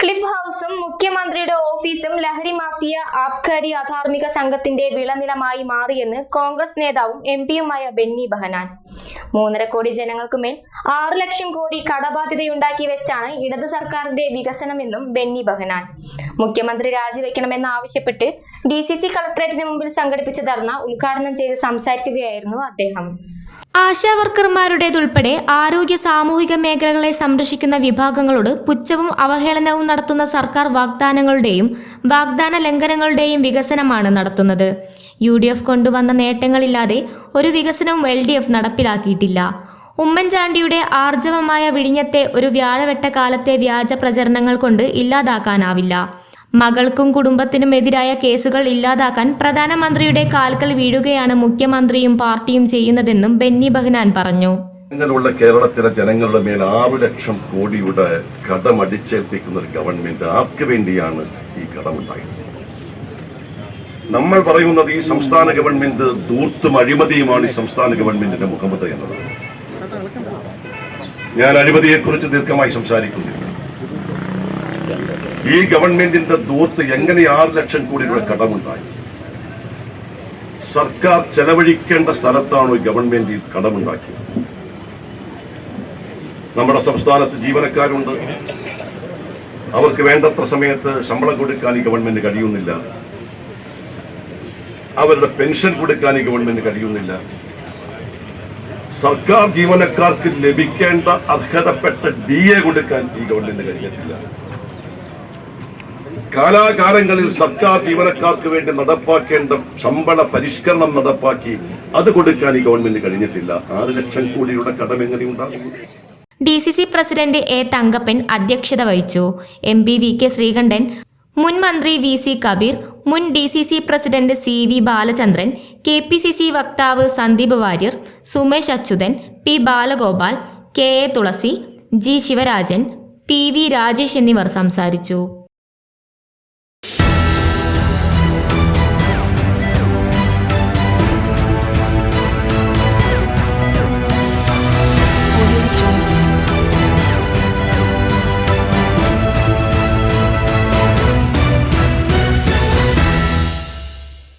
Cliff ഹൗസും മുഖ്യമന്ത്രിയുടെ ഓഫീസും ലഹരി മാഫിയ ആബ്കാരി അധാർമിക സംഘത്തിന്റെ വിളനിലമായി മാറിയെന്ന് കോൺഗ്രസ് നേതാവും എംപിയുമായ ബെന്നി ബെഹനാൻ. 3.5 കോടി ജനങ്ങൾക്കുമേൽ 6 ലക്ഷം കോടി കടബാധ്യതയുണ്ടാക്കി വെച്ചാണ് ഇടത് സർക്കാരിന്റെ വികസനമെന്നും ബെന്നി ബെഹനാൻ. മുഖ്യമന്ത്രി രാജിവെക്കണമെന്നാവശ്യപ്പെട്ട് DCC കളക്ടറേറ്റിന് മുമ്പിൽ സംഘടിപ്പിച്ച ധർണ ഉദ്ഘാടനം ചെയ്ത് സംസാരിക്കുകയായിരുന്നു അദ്ദേഹം. ആശാവർക്കർമാരുടേതുൾപ്പെടെ ആരോഗ്യ സാമൂഹിക മേഖലകളെ സംരക്ഷിക്കുന്ന വിഭാഗങ്ങളോട് പുച്ഛവും അവഹേളനവും നടത്തുന്ന സർക്കാർ വാഗ്ദാനങ്ങളുടെയും വാഗ്ദാന ലംഘനങ്ങളുടെയും വികസനമാണ് നടത്തുന്നത്. UDF കൊണ്ടുവന്ന നേട്ടങ്ങളില്ലാതെ ഒരു വികസനവും LDF നടപ്പിലാക്കിയിട്ടില്ല. ഉമ്മൻചാണ്ടിയുടെ ആർജവമായ വിഴിഞ്ഞത്തെ ഒരു വ്യാഴവെട്ടക്കാലത്തെ വ്യാജ പ്രചരണങ്ങൾ കൊണ്ട് ഇല്ലാതാക്കാനാവില്ല. മകൾക്കും കുടുംബത്തിനും എതിരായ കേസുകൾ ഇല്ലാതാക്കാൻ പ്രധാനമന്ത്രിയുടെ കാൽക്കൽ വീഴുകയാണ് മുഖ്യമന്ത്രിയും പാർട്ടിയും ചെയ്യുന്നതെന്നും ബെന്നി ബെഹനാൻ പറഞ്ഞു. കേരളത്തിലെ ജനങ്ങളുടെ മേൽ 6 ലക്ഷം കോടിയുടെ കടമടിച്ചേൽപ്പിക്കുന്ന ഒരു ഗവൺമെന്റ് ആർക്ക് വേണ്ടിയാണ് ഈ കടമുണ്ടായത്? നമ്മൾ പറയുന്നത് ഈ സംസ്ഥാന ഗവൺമെന്റ് ധൂർത്തും അഴിമതിയുമാണ് ഈ സംസ്ഥാന ഗവൺമെന്റിന്റെ മുഖമുദ്ര എന്നതാണ്. ഞാൻ അഴിമതിയെക്കുറിച്ച് ദീർഘമായി സംസാരിക്കുന്നില്ല. ഈ ഗവൺമെന്റിന്റെ ധൂർത്ത് എങ്ങനെ 6 ലക്ഷം കോടിയുടെ കടമുണ്ടായി? സർക്കാർ ചെലവഴിക്കേണ്ട സ്ഥലത്താണോ ഈ ഗവൺമെന്റ് കടമുണ്ടാക്കിയത്? നമ്മുടെ സംസ്ഥാനത്ത് ജീവനക്കാരുണ്ട്, അവർക്ക് വേണ്ടത്ര സമയത്ത് ശമ്പളം കൊടുക്കാൻ ഈ ഗവൺമെന്റ് കഴിയുന്നില്ല, അവരുടെ പെൻഷൻ കൊടുക്കാൻ ഈ ഗവൺമെന്റ് കഴിയുന്നില്ല, സർക്കാർ ജീവനക്കാർക്ക് ലഭിക്കേണ്ട അർഹതപ്പെട്ട DA കൊടുക്കാൻ ഈ ഗവൺമെന്റ് കഴിയത്തില്ല. കാലാകാലങ്ങളിൽ സർക്കാർ ജീവനക്കാർക്ക് വേണ്ടി നടപ്പാക്കേണ്ട ശമ്പള പരിഷ്കരണം നടപ്പാക്കി അത് കൊടുക്കാൻ ഈ ഗവൺമെന്റ് കഴിഞ്ഞിട്ടില്ല. 6 ലക്ഷം കോടിയുടെ കടം എങ്ങനെയുണ്ടാകും? DCC പ്രസിഡന്റ് A തങ്കപ്പൻ അധ്യക്ഷത വഹിച്ചു. MP VK ശ്രീകണ്ഠൻ, മുൻ മന്ത്രി VC കബീർ, മുൻ DCC president CV Balachandran, KPCC വക്താവ് സന്ദീപ് വാര്യർ, സുമേഷ് അച്യുതൻ, P ബാലഗോപാൽ, KA തുളസി, G ശിവരാജൻ, PV രാജേഷ് എന്നിവർ സംസാരിച്ചു.